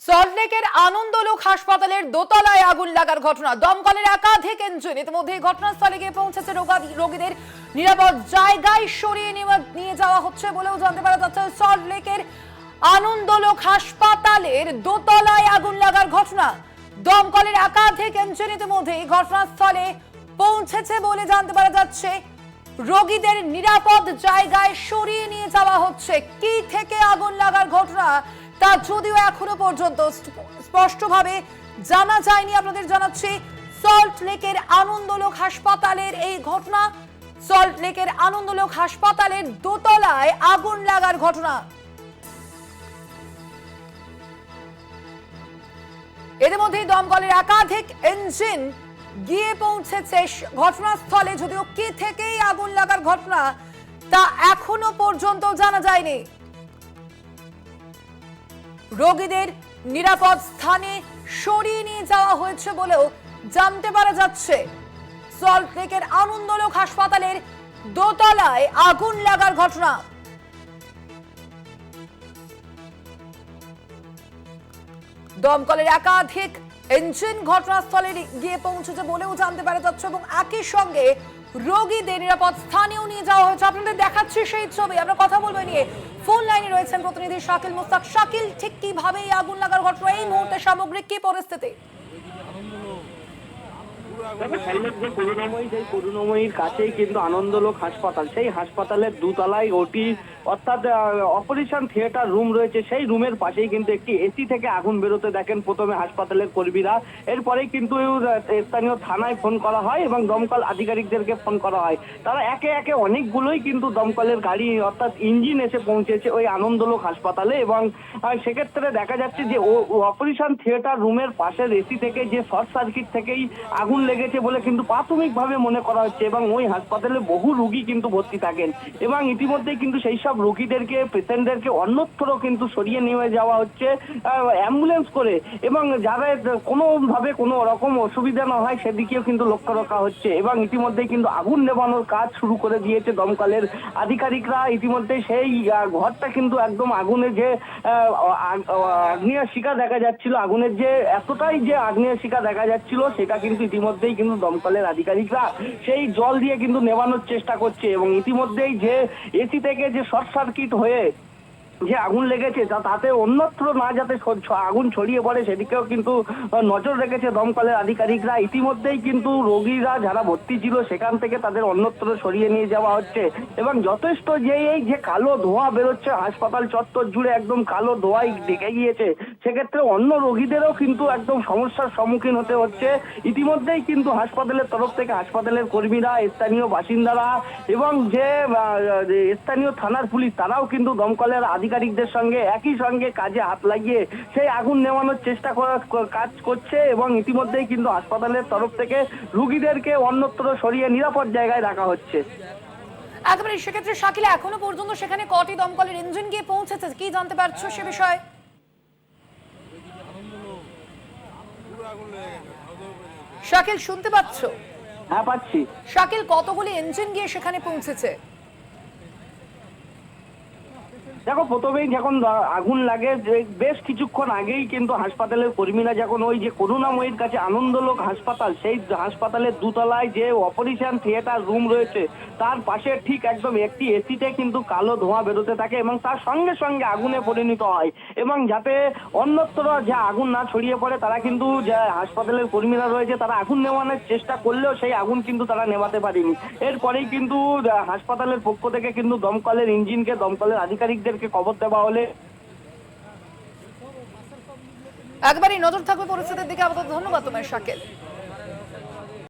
সল্টলেকের আনন্দলোক হাসপাতালের দোতলায় আগুন লাগার ঘটনা। দমকলের একাধিক ইঞ্জিন ইতিমধ্যে ঘটনাস্থলে গিয়ে পৌঁছেছে। রোগীদের নিরাপদ জায়গায় সরিয়ে নিয়ে যাওয়া হচ্ছে বলেও জানতে পারা যাচ্ছে। সল্টলেকের আনন্দলোক হাসপাতালের দোতলায় আগুন লাগার ঘটনা। দমকলের একাধিক ইঞ্জিন ইতিমধ্যে ঘটনাস্থলে পৌঁছেছে বলে জানতে পারা যাচ্ছে। রোগীদের নিরাপদ জায়গায় সরিয়ে নিয়ে যাওয়া হচ্ছে। কি থেকে আগুন লাগার ঘটনা তা যদিও এখনো পর্যন্ত স্পষ্টভাবে জানা যায়নি। আপনাদের জানাচ্ছি সল্টলেকের আনন্দলোক হাসপাতালের এই ঘটনা। সল্টলেকের আনন্দলোক হাসপাতালের দোতলায় আগুন লাগার ঘটনা। এর মধ্যে দমকলের একাধিক ইঞ্জিন গিয়ে পৌঁছেছে ঘটনাস্থলে, যদিও কি থেকেই আগুন লাগার ঘটনা তা এখনো পর্যন্ত জানা যায়নি। রোগীদের নিরাপদ স্থানে সরিয়ে নিয়ে যাওয়া হয়েছে বলেও জানতে পারা যাচ্ছে। সল্টলেকের আনন্দলোক হাসপাতালের দোতলায় আগুন লাগার ঘটনা। দমকলের একাধিক ইঞ্জিন ঘটনাস্থলে গিয়ে পৌঁছেছে বলেও জানতে পারা যাচ্ছে এবং একই সঙ্গে রোগীদের নিরাপদ স্থানেও নিয়ে যাওয়া হয়েছে। আপনাদের দেখাচ্ছি সেই ছবি। আমরা কথা বলবো নিয়ে। ফোন লাইনে রয়েছেন প্রতিনিধি শাকিল মুস্তাক। শাকিল, ঠিক কিভাবে এই আগুন লাগার ঘটনা, এই মুহূর্তে সামগ্রিক কি পরিস্থিতি? করুণাময়ীর কাছেই কিন্তু আনন্দলোক হাসপাতাল, সেই হাসপাতালের দোতলায় ওটি অর্থাৎ অপারেশন থিয়েটার রুম রয়েছে। সেই রুমের পাশেই কিন্তু একটি এসি থেকে আগুন বেরোতে দেখেন প্রথমে হাসপাতালের কর্মীরা। এরপরেই কিন্তু স্থানীয় থানায় ফোন করা হয় এবং দমকল আধিকারিকদেরকে ফোন করা হয়। তারা একে একে অনেকগুলোই কিন্তু দমকলের গাড়ি অর্থাৎ ইঞ্জিন এসে পৌঁছেছে ওই আনন্দলোক হাসপাতালে। এবং সেক্ষেত্রে দেখা যাচ্ছে যে অপারেশন থিয়েটার রুমের পাশের এসি থেকে যে শর্ট সার্কিট থেকেই আগুন লেগেছে বলে কিন্তু প্রাথমিকভাবে মনে করা হচ্ছে। এবং ওই হাসপাতালে বহু রোগী কিন্তু ভর্তি থাকেন এবং ইতিমধ্যেই কিন্তু সেই সব রোগীদেরকে, পেশেন্টদেরকে অন্যত্র কিন্তু সরিয়ে নিয়ে যাওয়া হচ্ছে অ্যাম্বুলেন্স করে। এবং যাদের কোনোভাবে কোনো রকম অসুবিধা না হয় সেদিকেও কিন্তু লক্ষ্য রাখা হচ্ছে। এবং ইতিমধ্যেই কিন্তু আগুন নেভানোর কাজ শুরু করে দিয়েছে দমকলের আধিকারিকরা। ইতিমধ্যে সেই ঘরটা কিন্তু একদম আগুনের যে আগ্নেয় শিখা দেখা যাচ্ছিল, আগুনের যে এতটাই যে আগ্নেয় শিখা দেখা যাচ্ছিল সেটা কিন্তু ইতিমধ্যেই কিন্তু দমকলের আধিকারিকরা সেই জল দিয়ে কিন্তু নেভানোর চেষ্টা করছে। এবং ইতিমধ্যেই যে এসি থেকে যে শর্ট সার্কিট হয়ে যে আগুন লেগেছে তাতে অন্যত্র না যাতে আগুন ছড়িয়ে পড়ে সেদিকেও কিন্তু নজর রেখেছে দমকলের আধিকারিকরা। ইতিমধ্যেই কিন্তু রোগীরা যারা ভর্তি ছিল সেখান থেকে তাদের অন্যত্র সরিয়ে নিয়ে যাওয়া হচ্ছে। এবং যথেষ্ট যে এই যে কালো ধোঁয়া বেরোচ্ছে হাসপাতাল চত্বর জুড়ে, একদম কালো ধোঁয়ায় ঢেকে গিয়েছে, সেক্ষেত্রে অন্য রোগীদেরও কিন্তু একদম সমস্যার সম্মুখীন হতে হচ্ছে। ইতিমধ্যেই কিন্তু হাসপাতালের তরফ থেকে হাসপাতালের কর্মীরা, স্থানীয় বাসিন্দারা এবং যে স্থানীয় থানার পুলিশ তারাও কিন্তু দমকলের আধিকারিকদের সঙ্গে একই সঙ্গে কাজে হাত লাগিয়ে সেই আগুন নেভানোর চেষ্টা কাজ করছে। এবং ইতিমধ্যেই কিন্তু হাসপাতালের তরফ থেকে রোগীদেরকে অন্যত্র সরিয়ে নিরাপদ জায়গায় রাখা হচ্ছে। একেবারে সেক্ষেত্রে শাকিল, এখনো পর্যন্ত সেখানে কটি দমকলের ইঞ্জিন গিয়ে পৌঁছেছে, কি জানতে পারছো সে বিষয়ে? শাকিল, শুনতে পাচ্ছ? হ্যাঁ, পাচ্ছি। শাকিল, কতগুলি ইঞ্জিন গিয়ে সেখানে পৌঁছেছে? দেখো, প্রথমেই যখন আগুন লাগে বেশ কিছুক্ষণ আগেই কিন্তু হাসপাতালের কর্মীরা যখন ওই যে করুণাময়ীর কাছে আনন্দলোক হাসপাতাল, সেই হাসপাতালের দোতলায় যে অপারেশন থিয়েটার রুম রয়েছে তার পাশে ঠিক একদম একটি এসিতে কিন্তু কালো ধোঁয়া বেরোতে থাকে এবং তার সঙ্গে সঙ্গে আগুনে পরিণত হয়। এবং যাতে অন্যত্র যে আগুন না ছড়িয়ে পড়ে তারা কিন্তু যে হাসপাতালের কর্মীরা রয়েছে তারা আগুন নেভানোর চেষ্টা করলেও সেই আগুন কিন্তু তারা নেভাতে পারেনি। এরপরেই কিন্তু হাসপাতালের পক্ষ থেকে কিন্তু দমকলের ইঞ্জিনকে, দমকলের আধিকারিকদেরকে খবর দেওয়া হলে একবারই নজর থাকবে পরিস্থিতির দিকে। আপাতত ধন্যবাদ তোমার শাকিল।